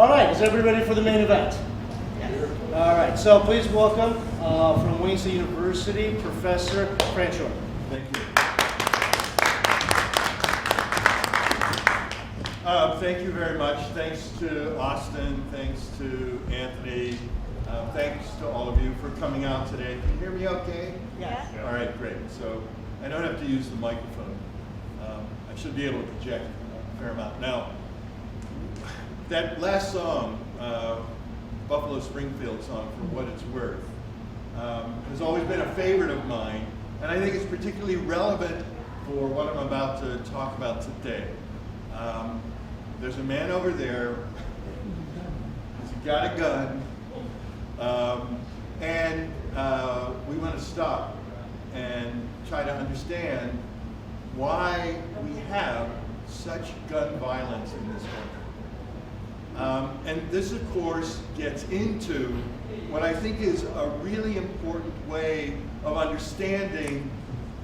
All right, is everybody ready for the main event? Yes. All right, so please welcome from Wayne State University, Professor Fran Short. Thank you. Thank you very much. Thanks to Austin, thanks to Anthony, thanks to all of you for coming out today. Can you hear me okay? Yes. All right, great. So I don't have to use the microphone. I should be able to project a fair amount. Now, that last song, Buffalo Springfield song, For What It's Worth, has always been a favorite of mine, and I think it's particularly relevant for what I'm about to talk about today. There's a man over there, he's got a gun, and we want to stop and try to understand why we have such gun violence in this country. And this, of course, gets into what I think is a really important way of understanding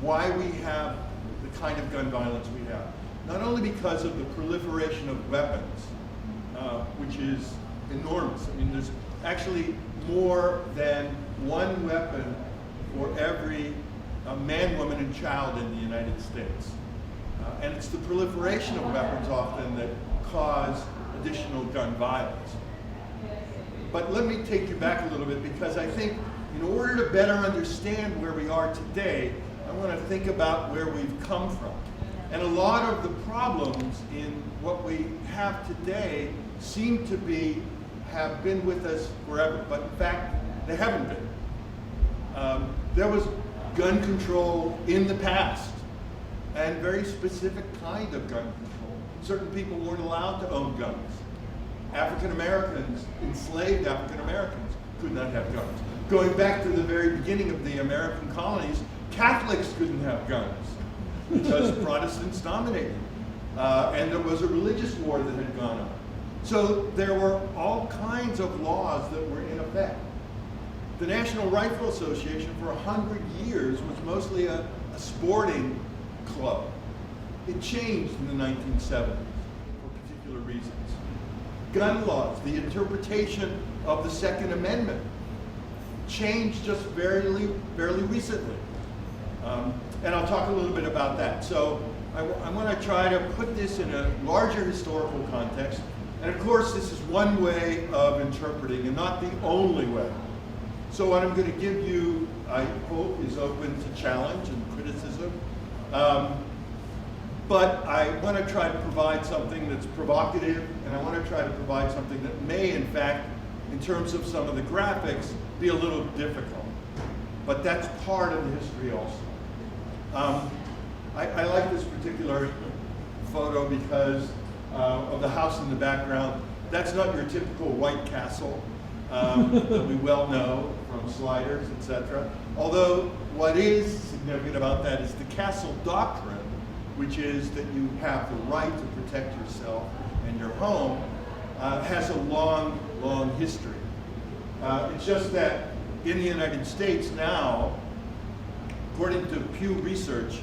why we have the kind of gun violence we have. Not only because of the proliferation of weapons, which is enormous. I mean, there's actually more than one weapon for every man, woman, and child in the United States. And it's the proliferation of weapons often that cause additional gun violence. But let me take you back a little bit, because I think in order to better understand where we are today, I want to think about where we've come from. And a lot of the problems in what we have today seem to have been with us forever, but in fact, they haven't been. There was gun control in the past, and very specific kind of gun control. Certain people weren't allowed to own guns. African Americans, enslaved African Americans, could not have guns. Going back to the very beginning of the American colonies, Catholics couldn't have guns because Protestants dominated. And there was a religious war that had gone on. So there were all kinds of laws that were in effect. The National Rifle Association for 100 years was mostly a sporting club. It changed in the 1970s for particular reasons. Gun laws, the interpretation of the Second Amendment, changed just fairly recently. And I'll talk a little bit about that. So I want to try to put this in a larger historical context. And of course, this is one way of interpreting and not the only way. So what I'm going to give you, I hope, is open to challenge and criticism. But I want to try to provide something that's provocative, and I want to try to provide something that may, in fact, in terms of some of the graphics, be a little difficult. But that's part of the history also. I like this particular photo because of the house in the background. That's not your typical White Castle that we well know from sliders, etc. Although what is significant about that is the castle doctrine, which is that you have the right to protect yourself and your home, has a long, long history. It's just that in the United States now, according to Pew Research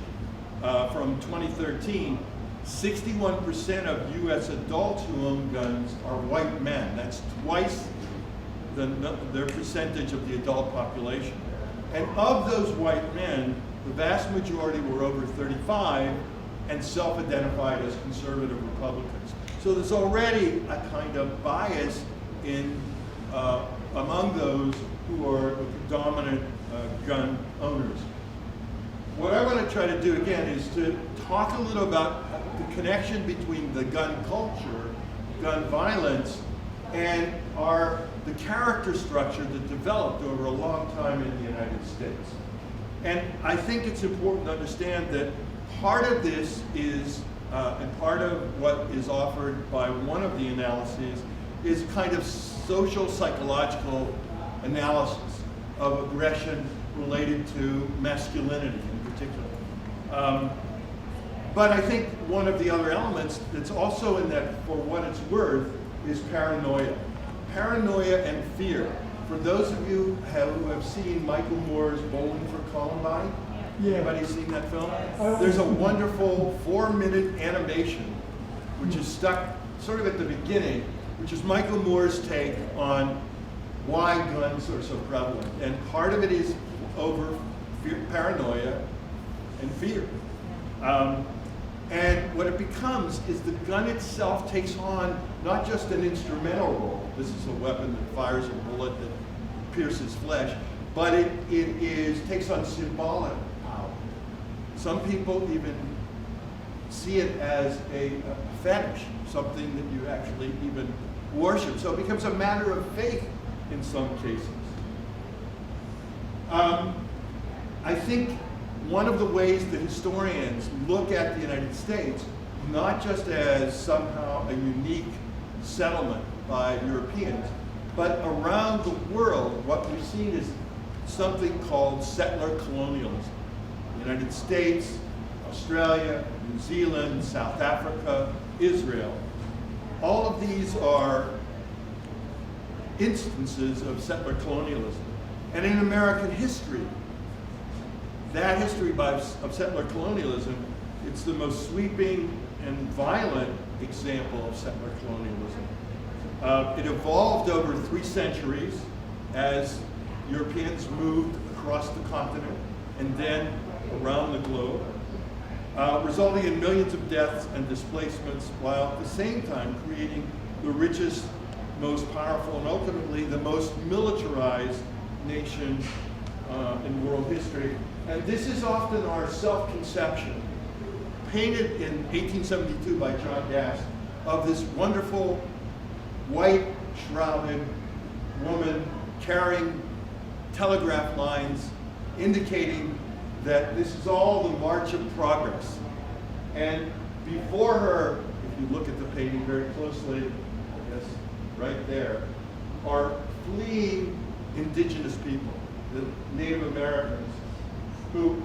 from 2013, 61% of US adults who own guns are white men. That's twice their percentage of the adult population. And of those white men, the vast majority were over 35 and self-identified as conservative Republicans. So there's already a kind of bias in among those who are the dominant gun owners. What I want to try to do again is to talk a little about the connection between the gun culture, gun violence, and the character structure that developed over a long time in the United States. And I think it's important to understand that part of this is, and part of what is offered by one of the analyses, is kind of social psychological analysis of aggression related to masculinity in particular. But I think one of the other elements that's also in that, for what it's worth, is paranoia. Paranoia and fear. For those of you who have seen Michael Moore's Bowling for Columbine, anybody seen that film? There's a wonderful 4-minute animation which is stuck sort of at the beginning, which is Michael Moore's take on why guns are so prevalent. And part of it is over paranoia and fear. And what it becomes is the gun itself takes on not just an instrumental role. This is a weapon that fires a bullet that pierces flesh, but it takes on symbolic power. Some people even see it as a fetish, something that you actually even worship. So it becomes a matter of faith in some cases. I think one of the ways that historians look at the United States, not just as somehow a unique settlement by Europeans, but around the world, what we've seen is something called settler colonialism. The United States, Australia, New Zealand, South Africa, Israel. All of these are instances of settler colonialism. And in American history, that history of settler colonialism, it's the most sweeping and violent example of settler colonialism. It evolved over 3 centuries as Europeans moved across the continent and then around the globe, resulting in millions of deaths and displacements, while at the same time creating the richest, most powerful, and ultimately the most militarized nation in world history. And this is often our self-conception, painted in 1872 by John Gass, of this wonderful white shrouded woman carrying telegraph lines indicating that this is all the march of progress. And before her, if you look at the painting very closely, I guess right there, are fleeing indigenous people, the Native Americans, who,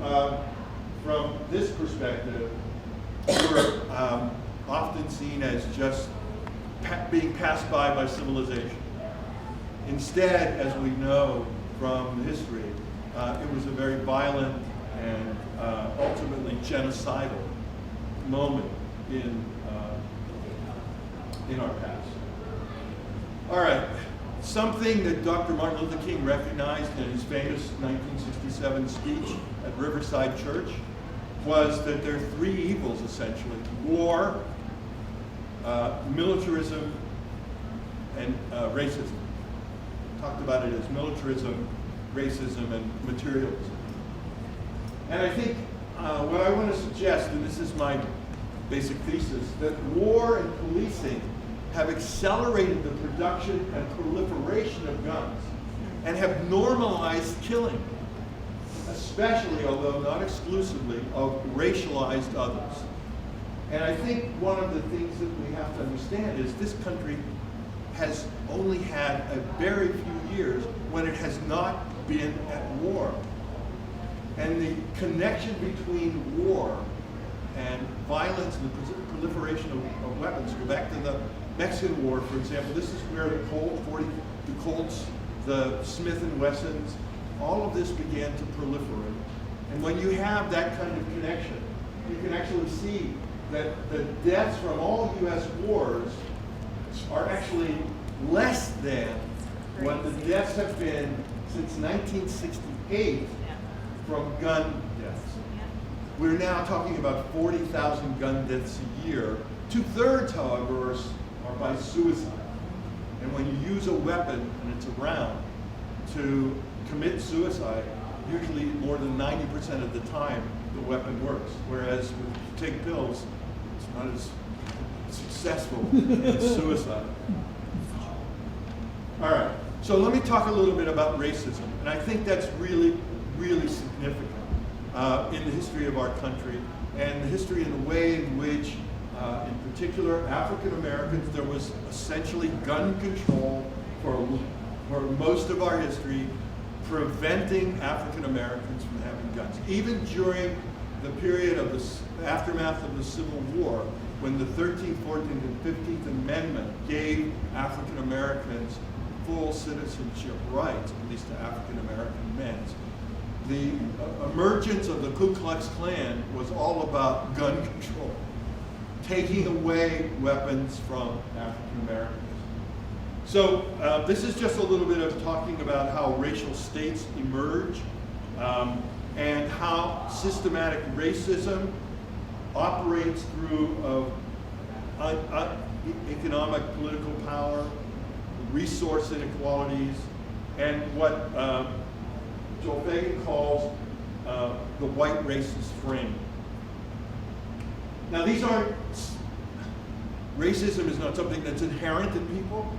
from this perspective, were often seen as just being passed by civilization. Instead, as we know from history, it was a very violent and ultimately genocidal moment in our past. All right. Something that Dr. Martin Luther King recognized in his famous 1967 speech at Riverside Church was that there are 3 evils, essentially: war, militarism, and racism. Talked about it as militarism, racism, and materialism. And I think what I want to suggest, and this is my basic thesis, that war and policing have accelerated the production and proliferation of guns and have normalized killing, especially, although not exclusively, of racialized others. And I think one of the things that we have to understand is this country has only had a very few years when it has not been at war. And the connection between war and violence and the proliferation of weapons, go back to the Mexican War, for example. This is where the Colts, the Smith & Wessons, all of this began to proliferate. And when you have that kind of connection, you can actually see that the deaths from all U.S. wars are actually less than what the deaths have been since 1968 from gun deaths. We're now talking about 40,000 gun deaths a year. 2/3, however, are by suicide. And when you use a weapon, and it's a round, to commit suicide, usually more than 90% of the time the weapon works. Whereas when you take pills, it's not as successful as suicide. All right, so let me talk a little bit about racism. And I think that's really, really significant in the history of our country and the history in the way in which, in particular, African Americans, there was essentially gun control for most of our history, preventing African Americans from having guns. Even during the period of the aftermath of the Civil War, when the 13th, 14th, and 15th Amendment gave African Americans full citizenship rights, at least to African American men, the emergence of the Ku Klux Klan was all about gun control, taking away weapons from African Americans. So this is just a little bit of talking about how racial states emerge and how systematic racism operates through economic, political power, resource inequalities, and what Joel Fagan calls the white racist frame. Now these aren't, racism is not something that's inherent in people.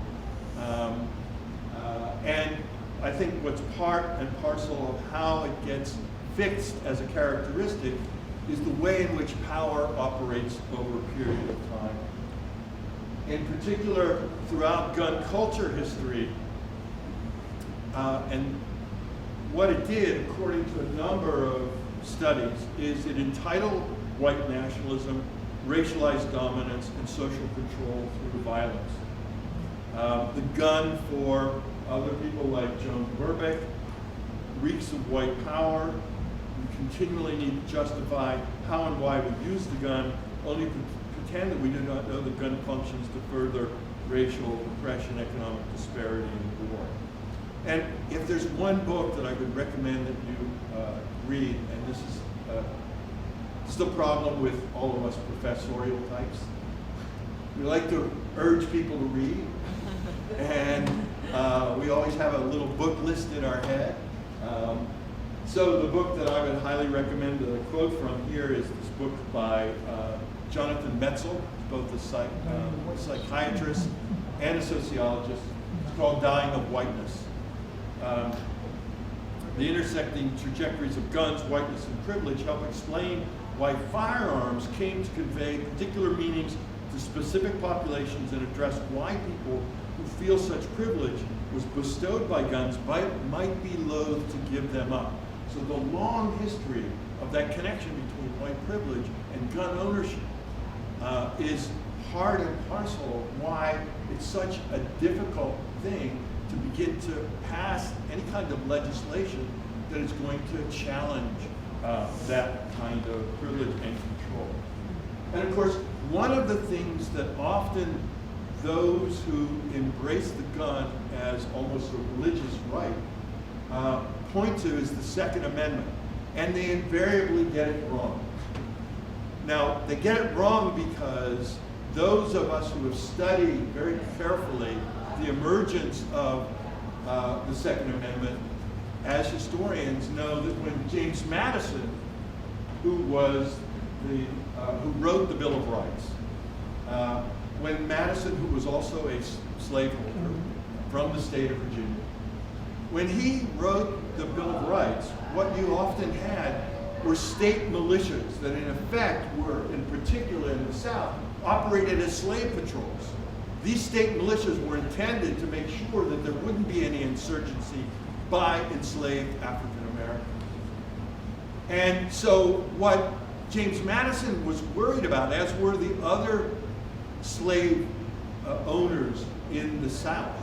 And I think what's part and parcel of how it gets fixed as a characteristic is the way in which power operates over a period of time. In particular, throughout gun culture history, and what it did, according to a number of studies, is it entitled white nationalism, racialized dominance, and social control through violence. The gun, for other people like Joan Burbeck, reeks of white power. We continually need to justify how and why we use the gun, only to pretend that we do not know the gun functions to further racial oppression, economic disparity, and war. And if there's one book that I would recommend that you read, and this is the problem with all of us professorial types, we like to urge people to read, and we always have a little book list in our head. So the book that I would highly recommend to quote from here is this book by Jonathan Metzl, both a psychiatrist and a sociologist. It's called Dying of Whiteness. The intersecting trajectories of guns, whiteness, and privilege help explain why firearms came to convey particular meanings to specific populations and address why people who feel such privilege was bestowed by guns might be loath to give them up. So the long history of that connection between white privilege and gun ownership is part and parcel of why it's such a difficult thing to begin to pass any kind of legislation that is going to challenge that kind of privilege and control. And of course, one of the things that often those who embrace the gun as almost a religious right point to is the Second Amendment, and they invariably get it wrong. Now, they get it wrong because those of us who have studied very carefully the emergence of the Second Amendment as historians know that when James Madison, who was who wrote the Bill of Rights, when Madison, who was also a slaveholder from the state of Virginia, when he wrote the Bill of Rights, what you often had were state militias that in effect were, in particular in the South, operated as slave patrols. These state militias were intended to make sure that there wouldn't be any insurgency by enslaved African Americans. And so what James Madison was worried about, as were the other slave owners in the South,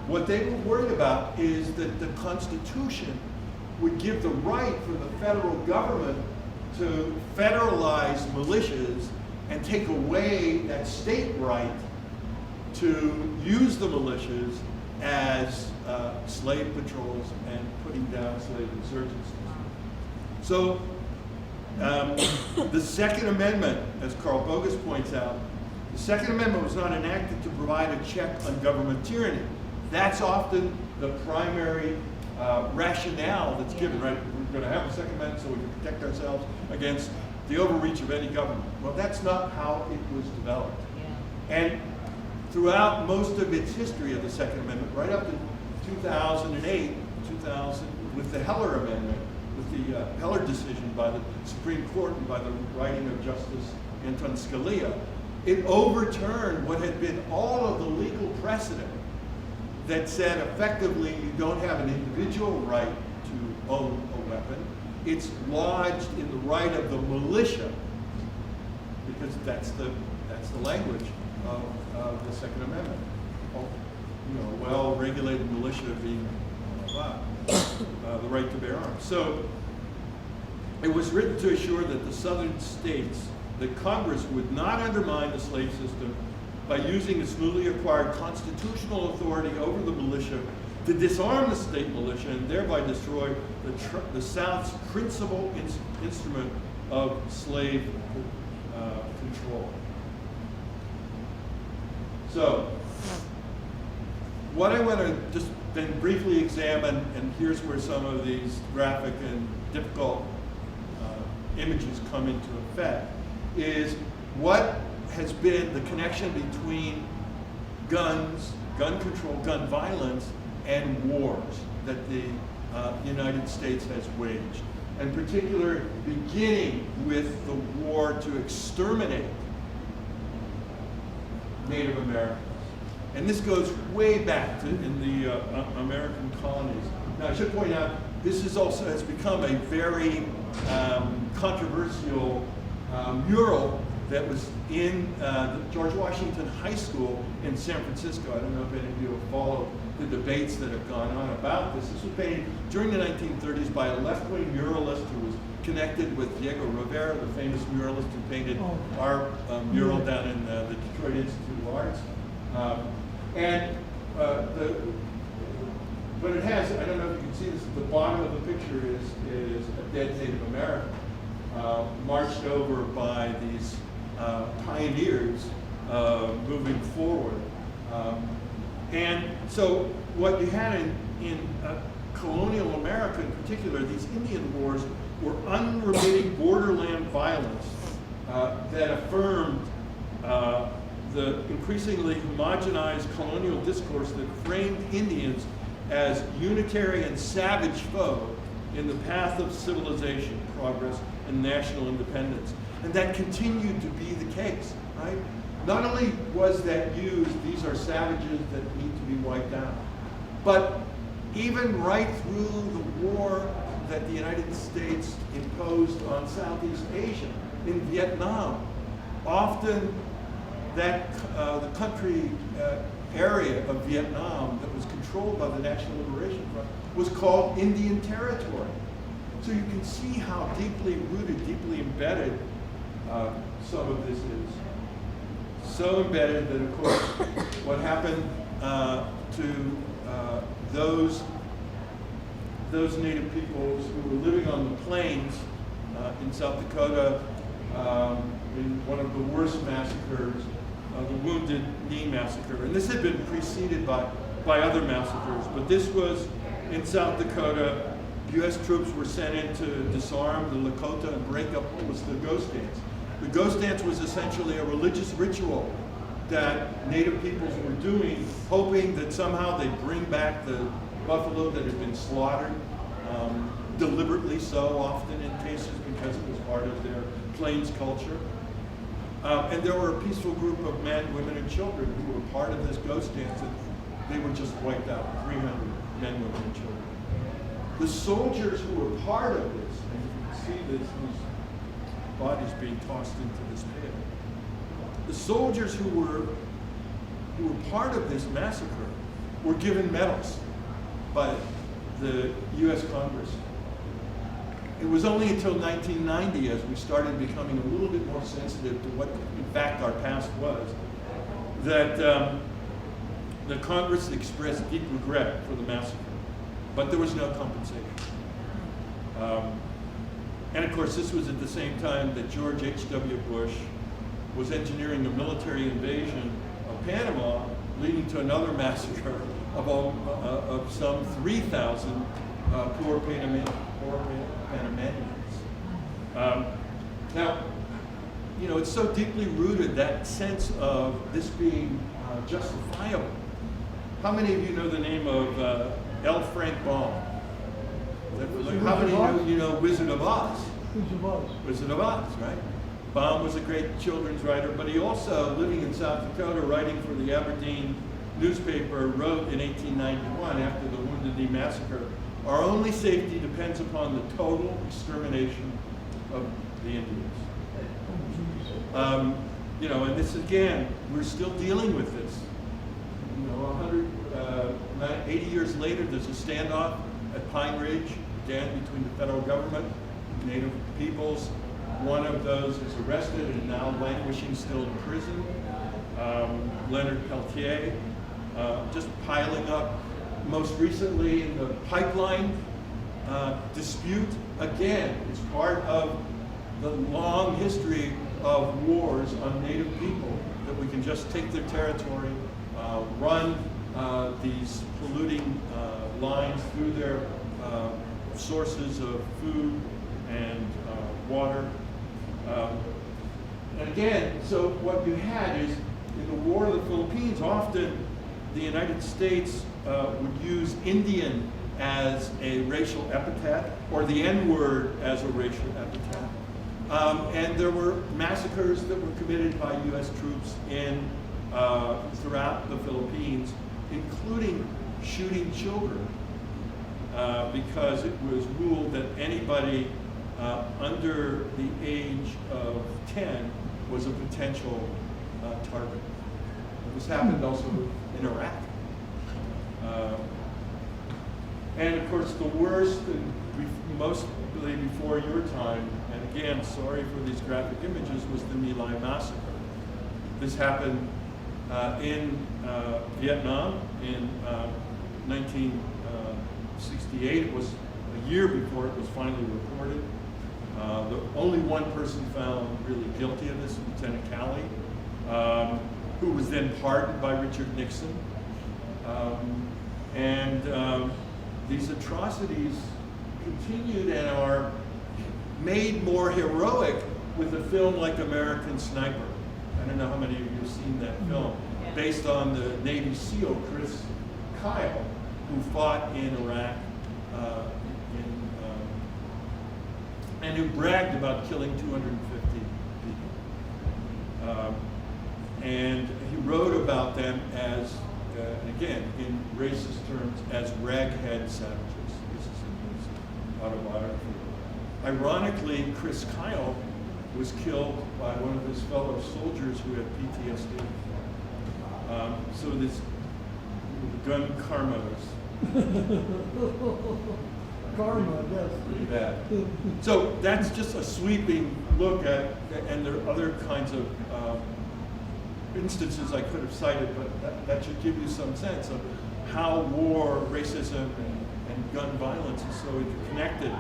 what they were worried about is that the Constitution would give the right for the federal government to federalize militias and take away that state right to use the militias as slave patrols and putting down slave insurgencies. So the Second Amendment, as Carl Bogus points out, the Second Amendment was not enacted to provide a check on government tyranny. That's often the primary rationale that's given, right? We're going to have a Second Amendment so we can protect ourselves against the overreach of any government. Well, that's not how it was developed. Yeah. And throughout most of its history of the Second Amendment, right up to 2008, with the Heller Amendment, with the Heller decision by the Supreme Court and by the writing of Justice Anton Scalia, it overturned what had been all of the legal precedent that said effectively you don't have an individual right to own a weapon. It's lodged in the right of the militia, because that's the language of the Second Amendment. Well-regulated militia being the right to bear arms. So it was written to assure that the southern states, that Congress would not undermine the slave system by using its newly acquired constitutional authority over the militia to disarm the state militia and thereby destroy the South's principal instrument of slave control. So, what I want to just then briefly examine, and here's where some of these graphic and difficult images come into effect, is what has been the connection between guns, gun control, gun violence, and wars that the United States has waged. In particular, beginning with the war to exterminate Native Americans. And this goes way back to in the American colonies. Now, I should point out, this is also has become a very controversial mural that was in George Washington High School in San Francisco. I don't know if any of you have followed the debates that have gone on about this. This was painted during the 1930s by a left-wing muralist who was connected with Diego Rivera, the famous muralist who painted our mural down in the Detroit Institute of Arts. But it has, I don't know if you can see this, the bottom of the picture is a dead Native American marched over by these pioneers moving forward. And so what you had in colonial America in particular, these Indian wars were unremitting borderland violence that affirmed the increasingly homogenized colonial discourse that framed Indians as unitary and savage foe in the path of civilization, progress, and national independence. And that continued to be the case, right? Not only was that used, these are savages that need to be wiped out, but even right through the war that the United States imposed on Southeast Asia, in Vietnam, often that the country area of Vietnam that was controlled by the National Liberation Front was called Indian Territory. So you can see how deeply rooted, deeply embedded some of this is. So embedded that, of course, what happened to those Native peoples who were living on the plains in South Dakota in one of the worst massacres, the Wounded Knee Massacre. And this had been preceded by other massacres, but this was in South Dakota. U.S. troops were sent in to disarm the Lakota and break up what was the ghost dance. The ghost dance was essentially a religious ritual that Native peoples were doing, hoping that somehow they'd bring back the buffalo that had been slaughtered, deliberately so often in cases because it was part of their plains culture. And there were a peaceful group of men, women, and children who were part of this ghost dance, and they were just wiped out, 300 men, women, and children. The soldiers who were part of this, and you can see these bodies being tossed into this pit. The soldiers who were part of this massacre were given medals by the U.S. Congress. It was only until 1990, as we started becoming a little bit more sensitive to what, in fact, our past was, that the Congress expressed deep regret for the massacre. But there was no compensation. And of course, this was at the same time that George H.W. Bush was engineering a military invasion of Panama, leading to another massacre of some 3,000 poor Panamanians. Now, you know, it's so deeply rooted, that sense of this being justifiable. How many of you know the name of L. Frank Baum? How many of you know Wizard of Oz? Wizard of Oz, right? Baum was a great children's writer, but he also, living in South Dakota, writing for the Aberdeen newspaper, wrote in 1891, after the Wounded Knee Massacre, "Our only safety depends upon the total extermination of the Indians." You know, and this again, we're still dealing with this. You know, 80 years later, there's a standoff at Pine Ridge, again, between the federal government and Native peoples. One of those is arrested and now languishing still in prison. Leonard Peltier, just piling up. Most recently in the pipeline dispute, again, it's part of the long history of wars on native people, that we can just take their territory, run these polluting lines through their sources of food and water. And again, so what you had is, in the War of the Philippines, often the United States would use Indian as a racial epithet, or the N-word as a racial epithet. And there were massacres that were committed by US troops in throughout the Philippines, including shooting children, because it was ruled that anybody under the age of 10 was a potential target. This happened also in Iraq. And of course, the worst, and mostly before your time, and again, sorry for these graphic images, was the My Lai massacre. This happened in Vietnam in 1968. It was a year before it was finally reported. The only one person found really guilty of this, Lieutenant Calley, who was then pardoned by Richard Nixon. These atrocities continued and are made more heroic with a film like American Sniper. I don't know how many of you have seen that film, based on the Navy SEAL Chris Kyle, who fought in Iraq and who bragged about killing 250 people. And he wrote about them as, again, in racist terms, as raghead savages. This is in his autobiography. Ironically, Chris Kyle was killed by one of his fellow soldiers who had PTSD. So this gun karma is karma, yes. pretty bad. So that's just a sweeping look at, and there are other kinds of instances I could have cited, but that should give you some sense of how war, racism, and gun violence is so interconnected.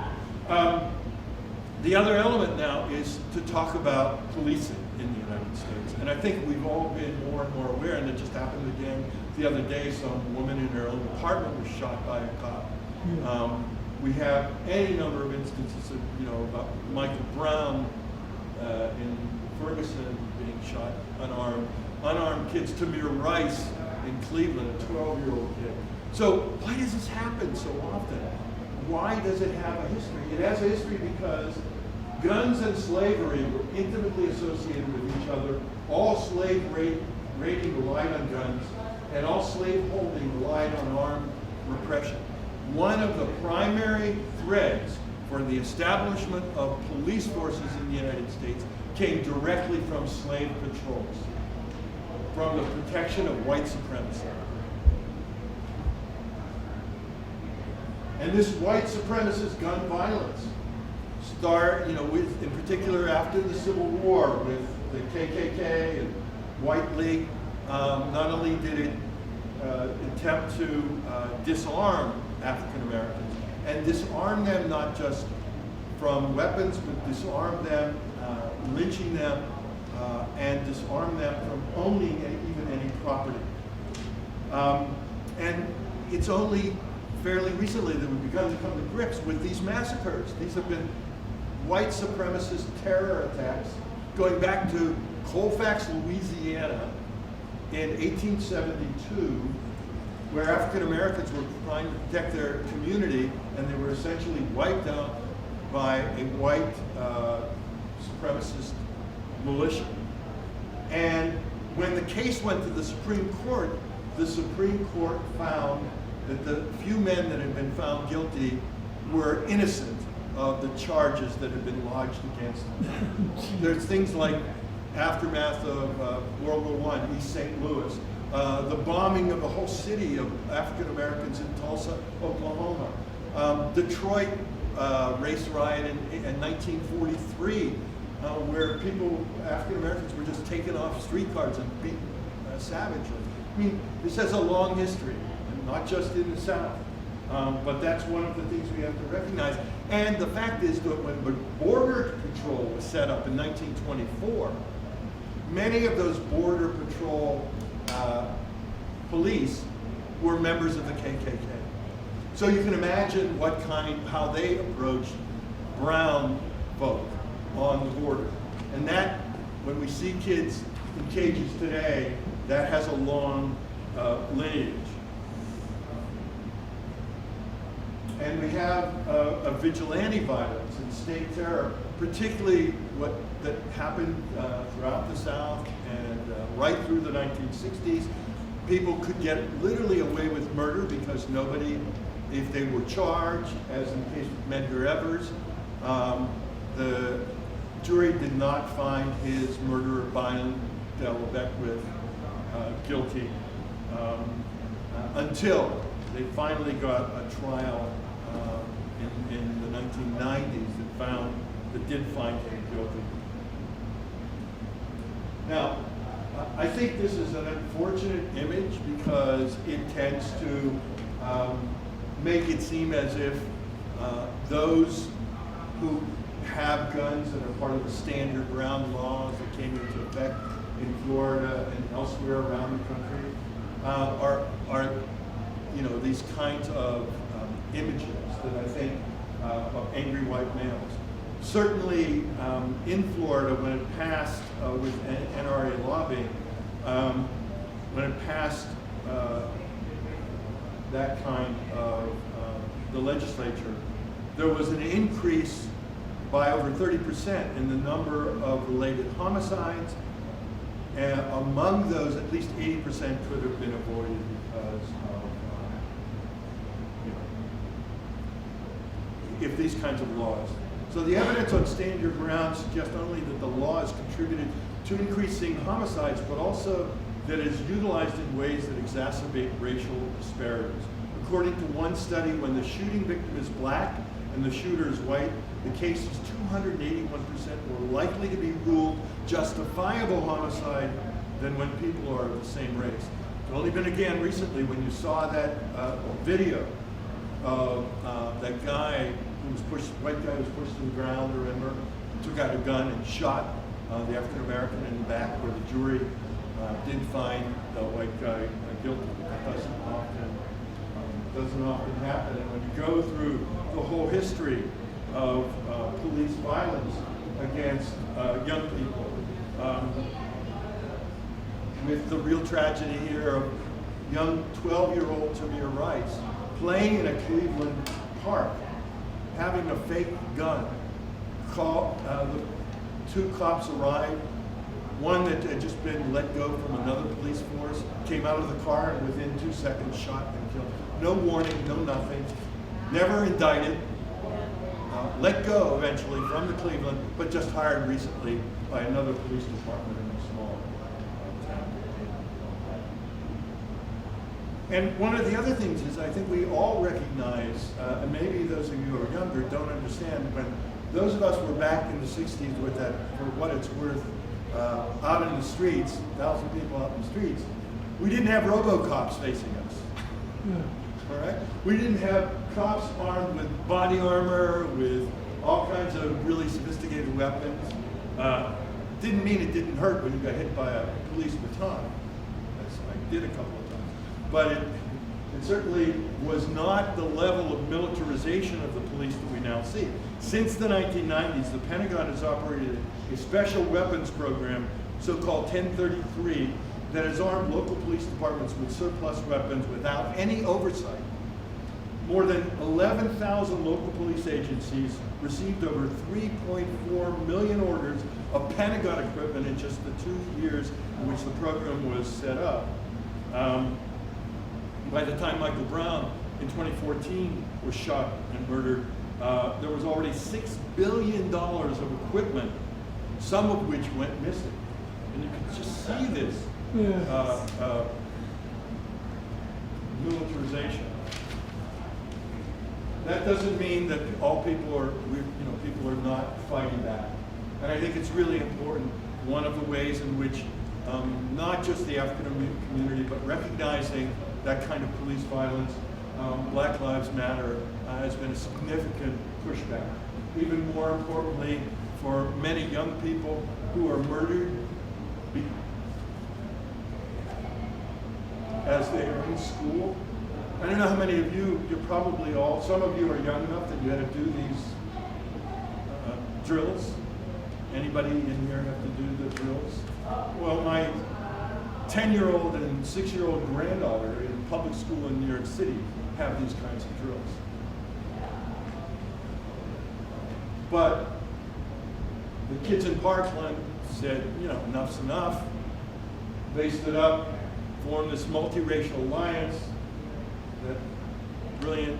The other element now is to talk about policing in the United States. And I think we've all been more and more aware, and it just happened again the other day. Some woman in her own apartment was shot by a cop. We have any number of instances of, about Michael Brown in Ferguson being shot unarmed. Unarmed kids, Tamir Rice in Cleveland, a 12-year-old kid. So why does this happen so often? Why does it have a history? It has a history because guns and slavery were intimately associated with each other. All slave raiding relied on guns, and all slave holding relied on armed repression. One of the primary threads for the establishment of police forces in the United States came directly from slave patrols, from the protection of white supremacy. And this white supremacist gun violence started, in particular after the Civil War with the KKK and White League. Not only did it attempt to disarm African Americans, and disarm them not just from weapons, but disarm them, lynching them, and disarm them from owning even any property. And it's only fairly recently that we've begun to come to grips with these massacres. These have been white supremacist terror attacks going back to Colfax, Louisiana in 1872, where African Americans were trying to protect their community, and they were essentially wiped out by a white supremacist militia. And when the case went to the Supreme Court found that the few men that had been found guilty were innocent of the charges that had been lodged against them. There's things like aftermath of World War I, East St. Louis, the bombing of the whole city of African Americans in Tulsa, Oklahoma, Detroit race riot in 1943, where African Americans were just taken off streetcars and beaten savagely. I mean, this has a long history, and not just in the South. But that's one of the things we have to recognize. And the fact is that when Border Patrol was set up in 1924, many of those Border Patrol police were members of the KKK. So you can imagine how they approached brown folk on the border. And that, when we see kids in cages today, that has a long lineage. And we have a vigilante violence and state terror, particularly that happened throughout the South and right through the 1960s. People could get literally away with murder because nobody, if they were charged, as in the case of Medgar Evers, the jury did not find his murderer, Byron Del Beckwith, guilty until they finally got a trial in the 1990s that did find him guilty. Now, I think this is an unfortunate image because it tends to make it seem as if those who have guns and are part of the standard ground laws that came into effect in Florida and elsewhere around the country are these kinds of images that I think of angry white males. Certainly in Florida, when it passed with NRA lobbying, when it passed that kind of the legislature, there was an increase by over 30% in the number of related homicides. And among those, at least 80% could have been avoided because of if these kinds of laws. So the evidence on stand your ground suggests not only that the law has contributed to increasing homicides, but also that it is utilized in ways that exacerbate racial disparities. According to one study, when the shooting victim is black and the shooter is white, the case is 281% more likely to be ruled justifiable homicide than when people are of the same race. It's only been again recently when you saw that video of that guy who was pushed, white guy was pushed to the ground, remember, took out a gun and shot the African American in the back, where the jury did find the white guy guilty. That doesn't often happen. And when you go through the whole history of police violence against young people, with the real tragedy here of young 12-year-old Tamir Rice playing in a Cleveland park, having a fake gun. The two cops arrived, one that had just been let go from another police force, came out of the car and within 2 seconds shot and killed. No warning, no nothing, never indicted, let go eventually from the Cleveland, but just hired recently by another police department in a small town. And one of the other things is I think we all recognize, and maybe those of you who are younger don't understand, when those of us were back in the 60s with that, for what it's worth, out in the streets, 1,000 people out in the streets, we didn't have RoboCops facing us. All right? We didn't have cops armed with body armor, with all kinds of really sophisticated weapons. Didn't mean it didn't hurt when you got hit by a police baton, as I did a couple of times. But it certainly was not the level of militarization of the police that we now see. Since the 1990s, the Pentagon has operated a special weapons program, so-called 1033, that has armed local police departments with surplus weapons without any oversight. More than 11,000 local police agencies received over 3.4 million orders of Pentagon equipment in just the 2 years in which the program was set up. By the time Michael Brown in 2014 was shot and murdered, there was already $6 billion of equipment, some of which went missing. And you can just see this militarization. That doesn't mean that all people are, people are not fighting back. And I think it's really important. One of the ways in which not just the African community, but recognizing that kind of police violence. Black Lives Matter has been a significant pushback. Even more importantly, for many young people who are murdered as they are in school. I don't know how many of you, you're probably all, some of you are young enough that you had to do these drills. Anybody in here have to do the drills? Well, my 10-year-old and 6-year-old granddaughter in public school in New York City have these kinds of drills. But the kids in Parkland said, you know, enough's enough. They stood up, formed this multiracial alliance, that brilliant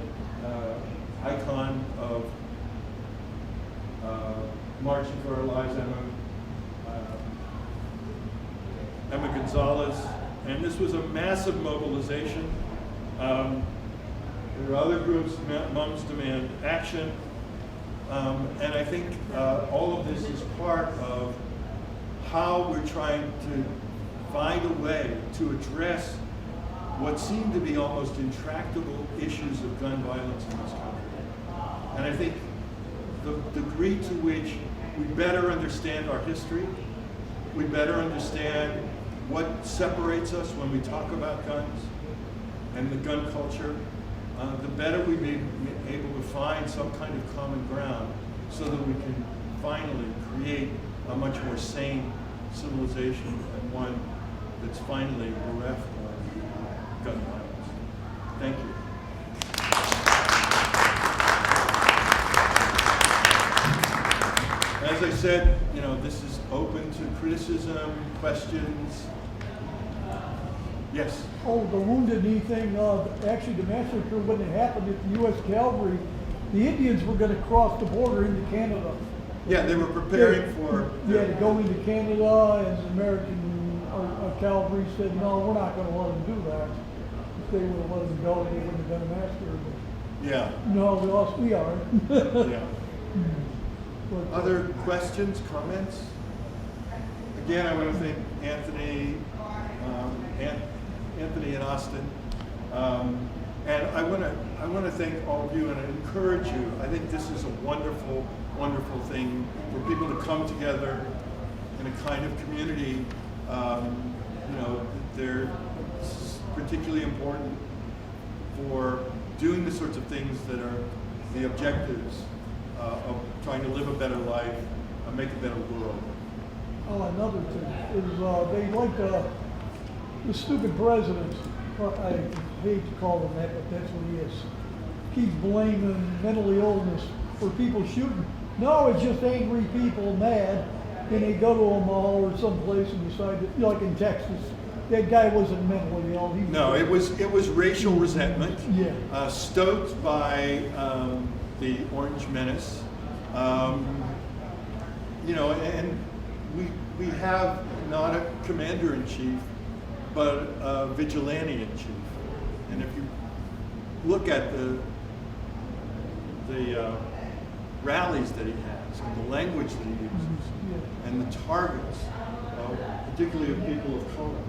icon of Marching for Our Lives, Emma Gonzalez, and this was a massive mobilization. There are other groups, Moms Demand Action, and I think all of this is part of how we're trying to find a way to address what seem to be almost intractable issues of gun violence in this country. And I think the degree to which we better understand our history, we better understand what separates us when we talk about guns and the gun culture, the better we may be able to find some kind of common ground so that we can finally create a much more sane civilization and one that's finally bereft of gun violence. Thank you. As I said, you know, this is open to criticism, questions. Yes? Oh, the Wounded Knee thing, actually the massacre, when it happened at the U.S. Cavalry, the Indians were going to cross the border into Canada. Yeah, they were preparing for... Yeah, to go into Canada, and the American cavalry said, no, we're not going to let them do that. If they would have let them go, they wouldn't have done a massacre. Yeah. No, we are. Yeah. But, Other questions, comments? Again, I want to thank Anthony and Austin. And I want to thank all of you and I encourage you. I think this is a wonderful, wonderful thing for people to come together in a kind of community. You know, they're particularly important for doing the sorts of things that are the objectives of trying to live a better life, make a better world. oh, another thing is they like the stupid president. I hate to call him that, but that's what he is. Keeps blaming mental illness for people shooting. No, it's just angry people mad, and they go to a mall or someplace and decide that, like in Texas, that guy wasn't mentally ill. No, it was racial resentment, Yeah. stoked by the Orange Menace. You know, and we have not a commander-in-chief, but a vigilante-in-chief. And if you look at the rallies that he has, and the language that he uses, Yeah. and the targets, particularly of people of color,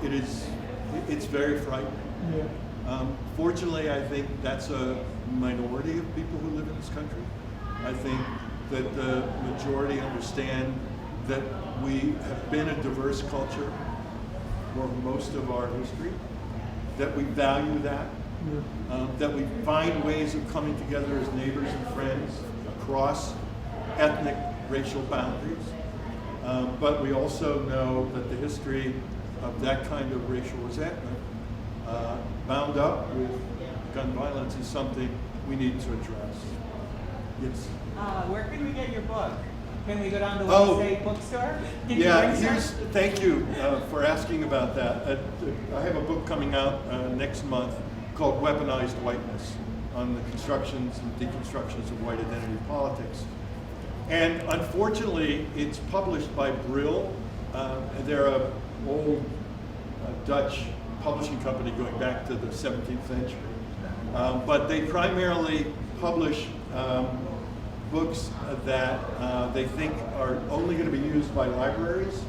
it's very frightening. Yeah. Fortunately, I think that's a minority of people who live in this country. I think that the majority understand that we have been a diverse culture for most of our history, that we value that, that we find ways of coming together as neighbors and friends across ethnic, racial boundaries. But we also know that the history of that kind of racial resentment bound up with gun violence is something we need to address. Yes? Where can we get your book? Can we go down to the Oh. Wednesday bookstore? Did Yeah, you bring some? thank you for asking about that. I have a book coming out next month called Weaponized Whiteness on the constructions and deconstructions of white identity politics. And unfortunately, it's published by Brill. They're an old Dutch publishing company going back to the 17th century. But they primarily publish books that they think are only going to be used by libraries.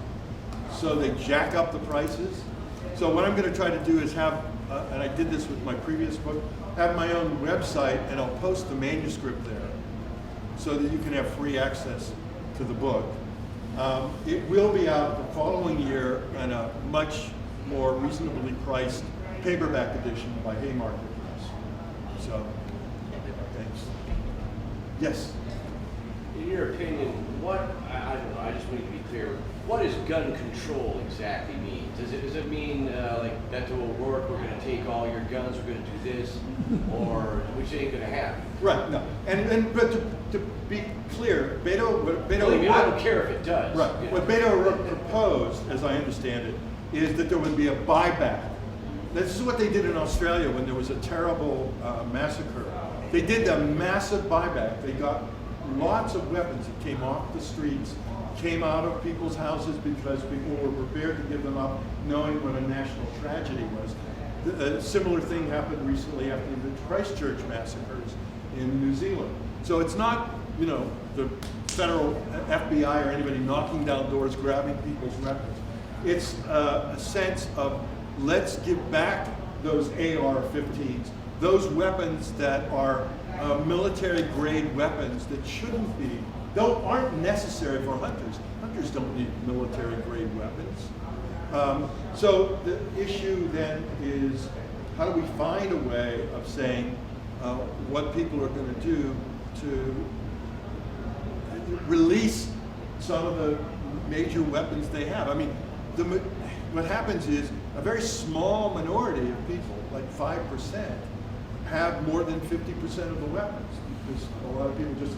so they jack up the prices. So what I'm going to try to do is have, and I did this with my previous book, have my own website, and I'll post the manuscript there so that you can have free access to the book. It will be out the following year in a much more reasonably priced paperback edition by Haymarket Press. So, thanks. Yes? In your opinion, I don't know, I just want to be clear, what does gun control exactly mean? Does it mean like Beto O'Rourke, we're going to take all your guns, we're going to do this, or which ain't going to happen? Right, no. But to be clear, Beto Believe me, I don't care if it does. Right. You know. What Beto O'Rourke proposed, as I understand it, is that there would be a buyback. This is what they did in Australia when there was a terrible massacre. They did a massive buyback. They got lots of weapons that came off the streets, came out of people's houses because people were prepared to give them up, knowing what a national tragedy was. A similar thing happened recently after the Christchurch massacres in New Zealand. So it's not, you know, the federal FBI or anybody knocking down doors, grabbing people's weapons. It's a sense of let's give back those AR-15s, those weapons that are military-grade weapons that shouldn't be, aren't necessary for hunters. Hunters don't need military-grade weapons. So the issue then is, how do we find a way of saying what people are going to do to release some of the major weapons they have? I mean, what happens is a very small minority of people, like 5%, have more than 50% of the weapons, because a lot of people just,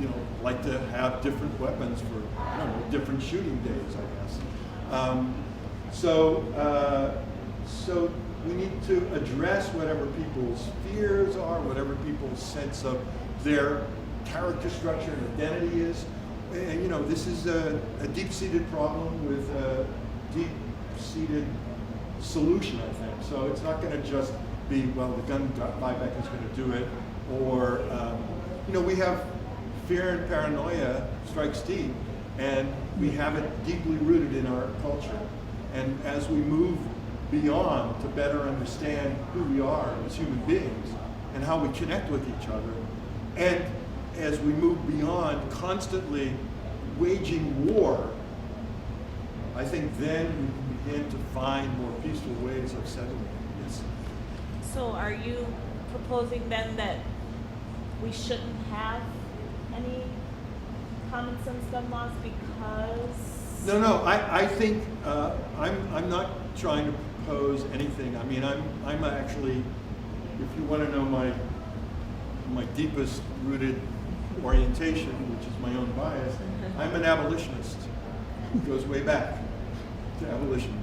you know, like to have different weapons for, I don't know, different shooting days, I guess. So we need to address whatever people's fears are, whatever people's sense of their character structure and identity is. And you know, this is a deep-seated problem with a deep-seated solution, I think. So it's not going to just be, well, the gun buyback is going to do it, or, you know, we have fear and paranoia strikes deep, and we have it deeply rooted in our culture. And as we move beyond to better understand who we are as human beings and how we connect with each other, and as we move beyond constantly waging war, I think then we can begin to find more peaceful ways of settling. Yes. So are you proposing then that we shouldn't have any common sense gun laws because? No, I think I'm not trying to propose anything. I mean, I'm actually, if you want to know my deepest rooted orientation, which is my own bias, I'm an abolitionist. It goes way back to abolition.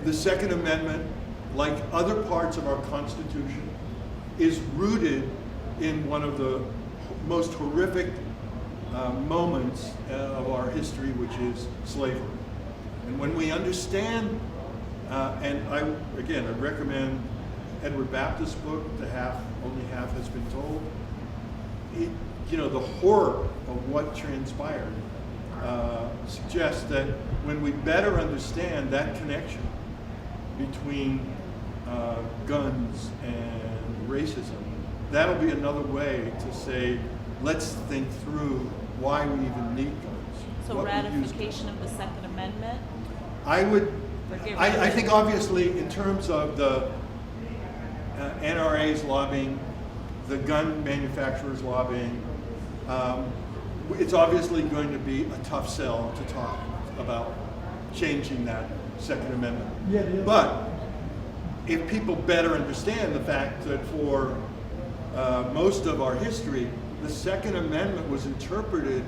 The Second Amendment, like other parts of our Constitution, is rooted in one of the most horrific moments of our history, which is slavery. And when we understand, and I recommend Edward Baptist's book, Only Half Has Been Told. You know, the horror of what transpired suggests that when we better understand that connection between guns and racism, that'll be another way to say, let's think through why we even need guns. So ratification of the Second Amendment? I think obviously in terms of the NRA's lobbying, the gun manufacturers lobbying, it's obviously going to be a tough sell to talk about changing that Second Amendment. Yeah, it is. But if people better understand the fact that for most of our history, the Second Amendment was interpreted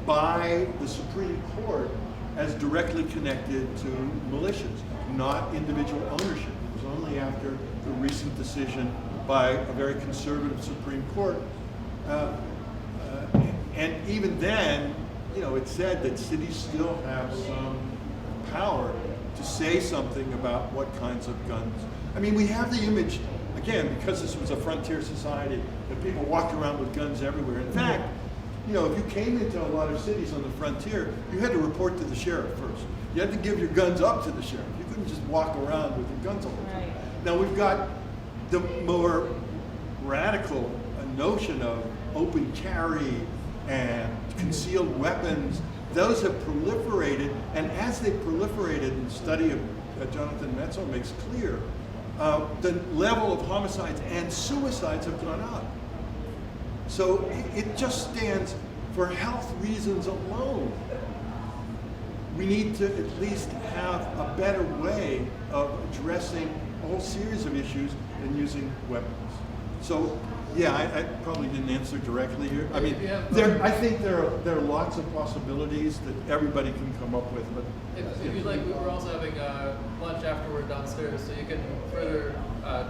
by the Supreme Court as directly connected to militias, not individual ownership. It was only after the recent decision by a very conservative Supreme Court. And even then, you know, it said that cities still have some power to say something about what kinds of guns. I mean, we have the image, again, because this was a frontier society, that people walked around with guns everywhere. In fact, you know, if you came into a lot of cities on the frontier, you had to report to the sheriff first. You had to give your guns up to the sheriff. You couldn't just walk around with your guns all the time. Right. Now we've got the more radical notion of open carry and concealed weapons. Those have proliferated, and as they proliferated, and the study of Jonathan Metzl makes clear, the level of homicides and suicides have gone up. So it just stands for health reasons alone. We need to at least have a better way of addressing a whole series of issues than using weapons. So, yeah, I probably didn't answer directly here. I mean, I think there are lots of possibilities that everybody can come up with, but If you'd like, we're also having lunch afterward downstairs, so you can further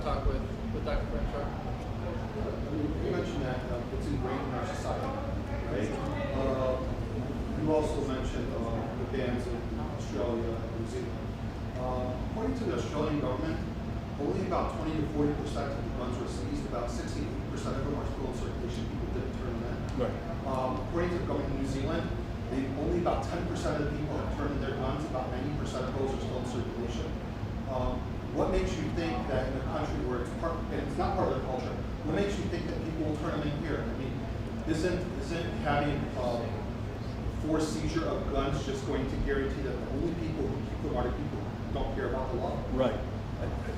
talk with Dr. Crenshaw. You mentioned that it's ingrained in our society, right? You also mentioned the bans in Australia and New Zealand. According to the Australian government, only about 20 to 40% of the guns were seized. About 60% of them are still in circulation. People didn't turn them in. right. According to the government in New Zealand, only about 10% of the people have turned in their guns. About 90% of those are still in circulation. What makes you think that in a country where it's part, and it's not part of their culture, what makes you think that people will turn them in here? I mean, isn't having forced seizure of guns just going to guarantee that the only people who keep them are the people who don't care about the law? Right.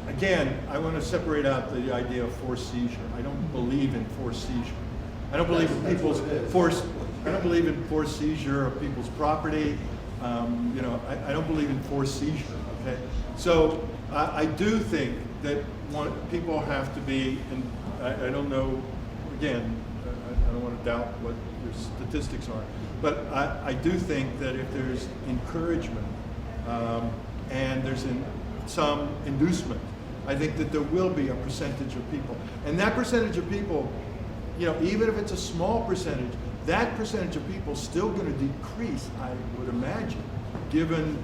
Again, I want to separate out the idea of forced seizure. I don't believe in forced seizure. I don't believe in That's people's what it is. forced. I don't believe in forced seizure of people's property. I don't believe in forced seizure. Okay. So I do think that people have to be, and I don't know. Again, I don't want to doubt what your statistics are, but I do think that if there's encouragement and there's some inducement, I think that there will be a percentage of people. And that percentage of people, even if it's a small percentage, that percentage of people is still going to decrease, I would imagine, given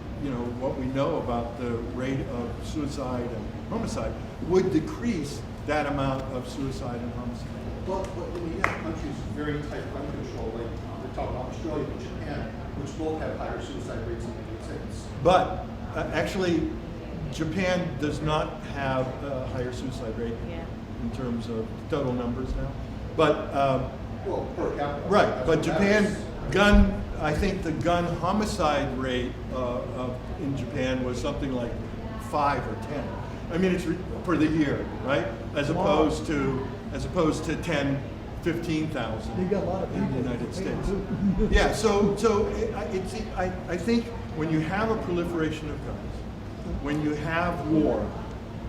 what we know about the rate of suicide and homicide, would decrease that amount of suicide and homicide. Well, when you have countries with very tight gun control, like we're talking about Australia and Japan, which both have higher suicide rates than the United States. But actually, Japan does not have a higher suicide rate in terms of total numbers now. But Well, per capita. right, that's but what Japan matters. I think the gun homicide rate in Japan was something like 5 or 10. I mean, it's for the year, right? As opposed to 10, 15,000 They got a lot of in the people United in Japan, States. too. Yeah, I think when you have a proliferation of guns, when you have war,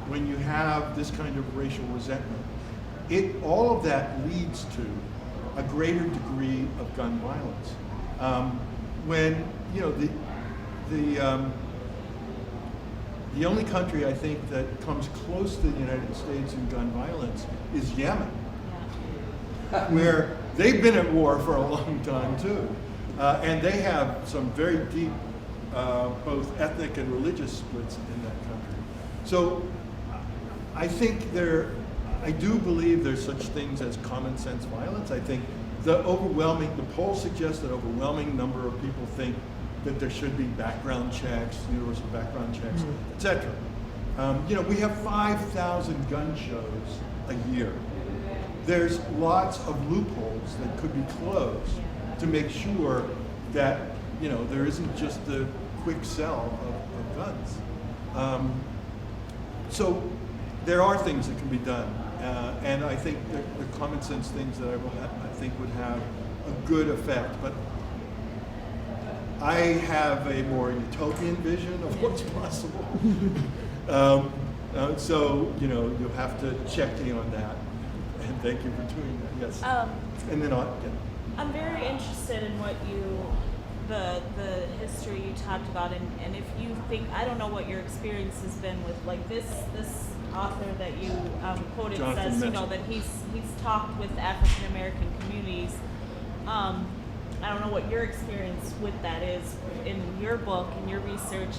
when you have this kind of racial resentment, all of that leads to a greater degree of gun violence. When the only country I think that comes close to the United States in gun violence is Yemen, where they've been at war for a long time too, and they have some very deep both ethnic and religious splits in that country. So I do believe there's such things as common sense violence. I think the polls suggest that overwhelming number of people think that there should be background checks, universal background checks, etc. We have 5,000 gun shows a year. There's lots of loopholes that could be closed to make sure that there isn't just the quick sell of guns. So there are things that can be done, and I think the common sense things that I think would have a good effect. But I have a more utopian vision of what's possible. So you'll have to check me on that. And thank you for doing that. Yes. And then I'm very interested in what the history you talked about, and if you think, I don't know what your experience has been with this author that you quoted Jonathan says, Metzl. that he's talked with African American communities. I don't know what your experience with that is in your book and your research,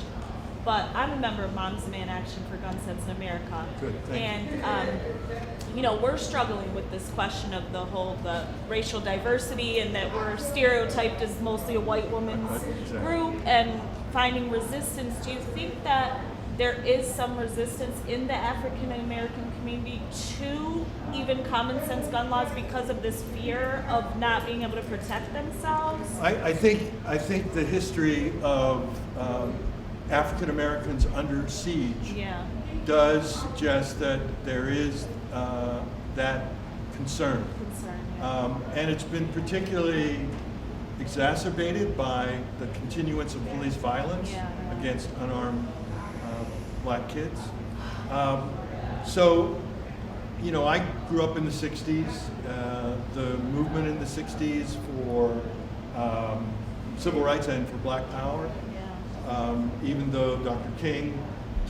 but I'm a member of Moms Demand Action for Gun Sense in America. Good, thank you. And we're struggling with this question of the racial diversity, and that we're stereotyped as mostly a white woman's Exactly. group, and finding resistance. Do you think that there is some resistance in the African American community to even common sense gun laws because of this fear of not being able to protect themselves? I think the history of African Americans under siege Yeah. does suggest that there is that concern. And it's been particularly exacerbated by the continuance of police violence against unarmed black kids. So, you know, I grew up in the 60s. The movement in the 60s for civil rights and for black power, even though Dr. King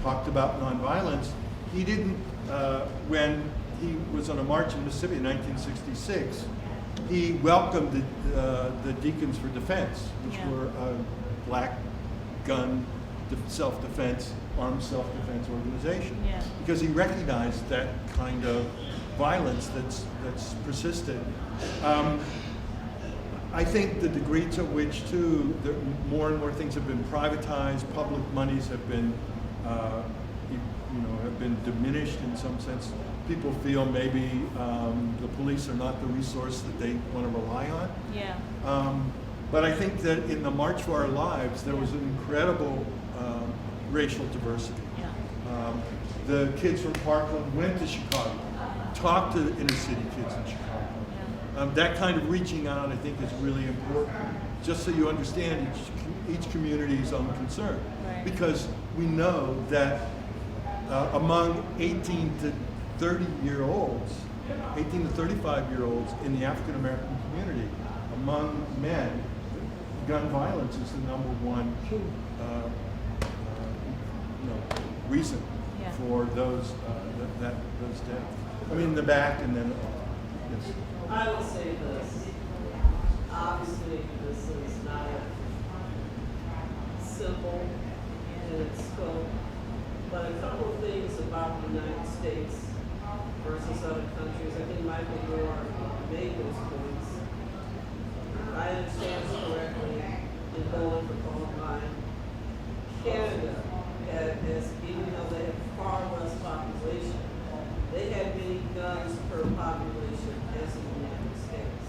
talked about nonviolence, he didn't, when he was on a march in Mississippi in 1966, he welcomed the Deacons for Defense, which were a black gun self-defense, armed self-defense organization, because he recognized that kind of violence that's persisted. I think the degree to which, too, more and more things have been privatized, public monies have been, have been diminished in some sense. People feel maybe the police are not the resource that they want to rely on. But I think that in the March for Our Lives, there was an incredible racial diversity. The kids from Parkland went to Chicago, talked to inner city kids in Chicago. That kind of reaching out, I think, is really important, just so you understand each community's own concern. Because we know that among 18 to 30-year-olds, 18 to 35-year-olds in the African American community, among men, gun violence is the number one reason for those those deaths. I mean, in the back, and then yes. I will say this. Obviously, this is not simple in its scope, but a couple of things about the United States versus other countries, I think Michael Moore made those points. If I understand this correctly, in Bowling for Columbine, Canada has, even though they have far less population, they had many guns per population as in the United States.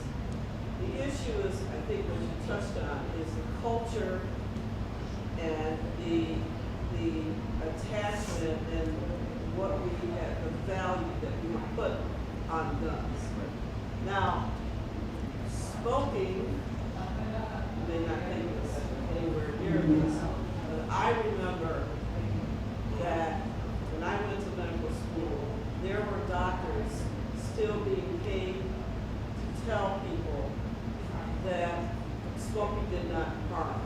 The issue is, I think what you touched on, is the culture and the attachment and what we have, the value that we put on guns. Now, smoking, you may not think it's anywhere near this, but I remember that when I went to medical school, there were doctors still being paid to tell people that smoking did not harm.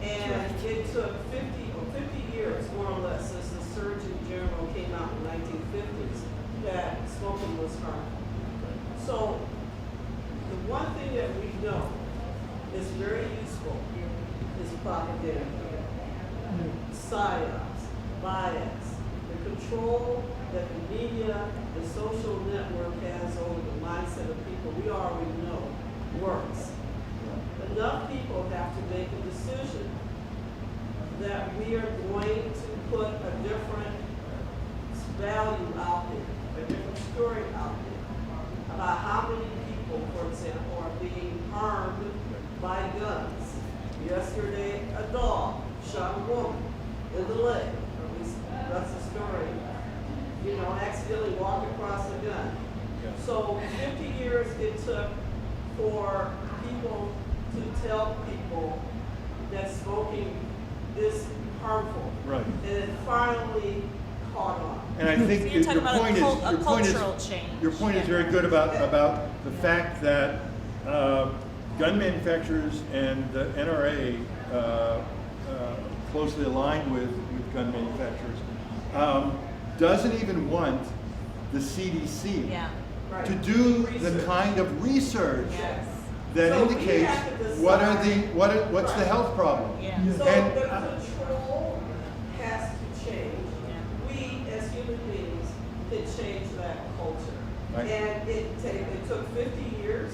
And it took 50 years, more or less, since the Surgeon General came out in the 1950s, that smoking was harmful. So, the one thing that we know is very useful is propaganda, psyops, bias, the control that the media, the social network has over the mindset of people, we already know works. Enough people have to make a decision that we are going to put a different value out there, a different story out there about how many people, for example, are being harmed by guns. Yesterday, a dog shot a woman in the leg, or at least that's the story, accidentally walked across a gun. So 50 years it took for people to tell people that smoking is harmful. Right. And it finally caught on. And I think So you're your talking about point a is cultural change. your point is very good about the fact that gun manufacturers and the NRA closely aligned with gun manufacturers doesn't even want the CDC to do the kind of research that So we indicates have to decide- what's the health problem. So And- the control has to change. We, as human beings, can change that culture. Right. And it took 50 years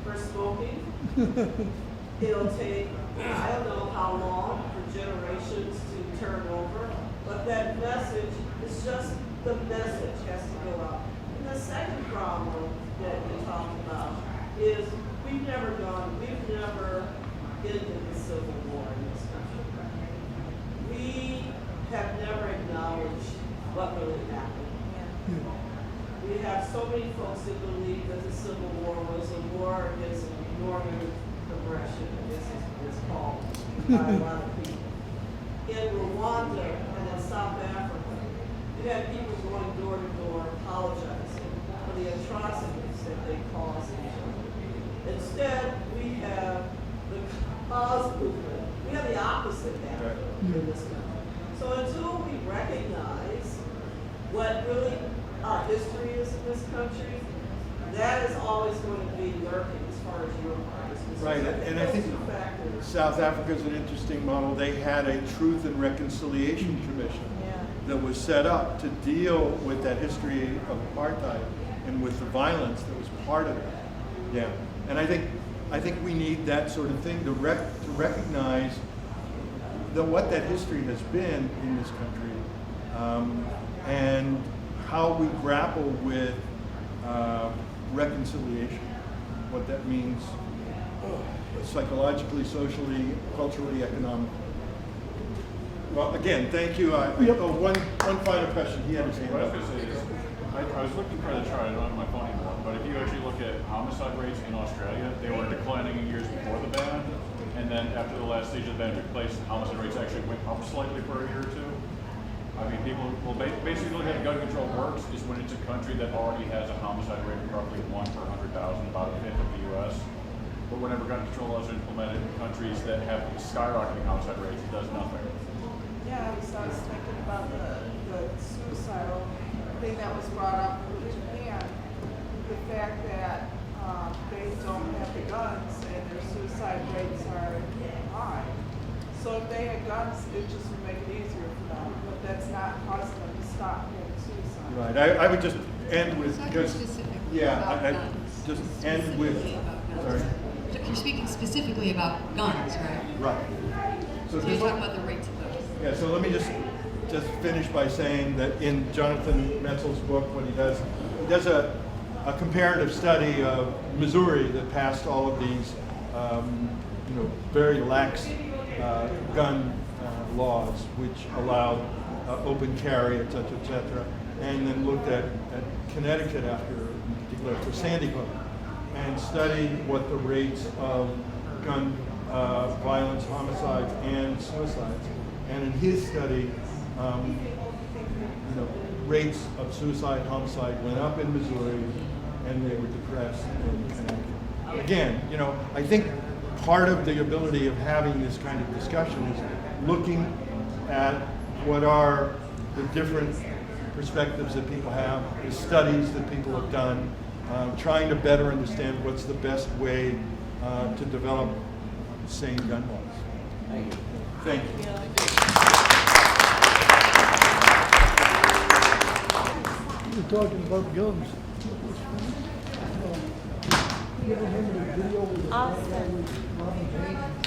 for smoking. It'll take I don't know how long, for generations to turn over, but that message is just, the message has to go out. And the second problem that we talked about is we've never ended the Civil War in this country. We have never acknowledged what really happened. We have so many folks that believe that the Civil War was a war against Northern aggression, I guess it's called by a lot of people. In Rwanda and in South Africa, you had people going door to door apologizing for the atrocities that they caused each other. Instead, we have the cause movement. We have the opposite happening in this country. So until we recognize what really our history is in this country, that is always going to be lurking as far as your part is concerned. Right, and I think South Africa is an interesting model. They had a Truth and Reconciliation Commission that was set up to deal with that history of apartheid and with the violence that was part of it. Yeah, and I think we need that sort of thing to recognize what that history has been in this country, and how we grapple with reconciliation, what that means psychologically, socially, culturally, economically. Well, again, thank you. One final question. He had his hand What I up. was going to say is, I was looking for the chart, I don't have my phone anymore, but if you actually look at homicide rates in Australia, they were declining in years before the ban, and then after the last stage of the ban took place, homicide rates actually went up slightly for a year or two. I mean, people will basically look at how gun control works is when it's a country that already has a homicide rate of roughly 1 per 100,000, about a fifth of the U.S. But whenever gun control laws are implemented in countries that have skyrocketing homicide rates, it does nothing. Yeah, I was thinking about the suicidal thing that was brought up in Japan. The fact that they don't have the guns and their suicide rates are high. So if they had guns, it just would make it easier for them. But that's not causing them to stop having suicide. Right. I would just end with It's specific about I guns. just end with. Sorry. You're speaking specifically about guns, right? Right. So you're talking about the rates of those. Yeah, so let me just finish by saying that in Jonathan Metzel's book, what he does a comparative study of Missouri that passed all of these, very lax gun laws, which allowed open carry, et cetera, and then looked at Connecticut in particular after Sandy Hook, and studied what the rates of gun violence, homicides, and suicides. And in his study, rates of suicide, homicide went up in Missouri, and they were depressed in Connecticut. Again, I think part of the ability of having this kind of discussion is looking at what are the different perspectives that people have, the studies that people have done, trying to better understand what's the best way to develop sane gun laws. Thank you. Thank you. We're talking about guns. You ever remember the video with Austin. Robin James?